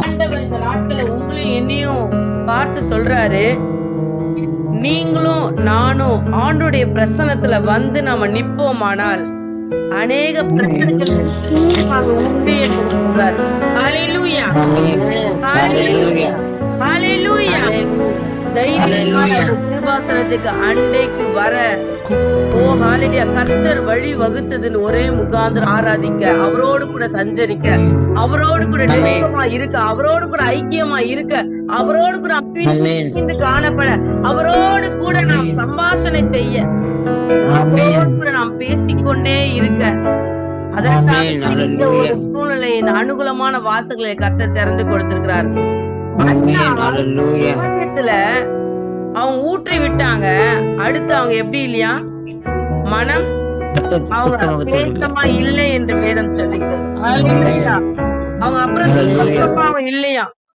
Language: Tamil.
ஆண்டவர் இந்த நாட்கள உங்களையும் என்னையும் பார்த்து சொல்றாரு, நீங்களும் நானும் ஆண்டுடைய பிரசன்னத்துல வந்து நாம நிப்போமானால் அநேக பிரச்சனைகள் உண்டு என்று சொல்றாரு. ஹல்லேலூயா, ஹல்லேலூயா, ஹல்லேலூயா. தைரியமான கிருபாசனத்துக்கு அண்டைக்கு வர, ஓ ஹல்லேலூயா, கர்த்தர் வழி வகுத்ததின் ஒரே முகாந்திரம் ஆராதிக்க, அவரோடு கூட சஞ்சரிக்க, அவரோடு கூட நெருக்கமா இருக்க, அவரோடு கூட ஐக்கியமா இருக்க, அவரோடு கூட அப்படி காணப்பட, அவரோடு கூட நாம் சம்பாஷணை செய்ய, அவரோடு கூட நாம் பேசிக்கொண்டே இருக்க, அதற்காக இந்த ஒரு சூழ்நிலை, இந்த அனுகூலமான வாசல்களை கர்த்தர் திறந்து கொடுத்திருக்கிறார். அவங்க ஊற்றி விட்டாங்க, அடுத்து அவங்க எப்படி இல்லையா, மனம் அவங்க பேசமா இல்லை என்று வேதம் சொல்லுகிறது. அவங்க அப்புறம் இல்லையா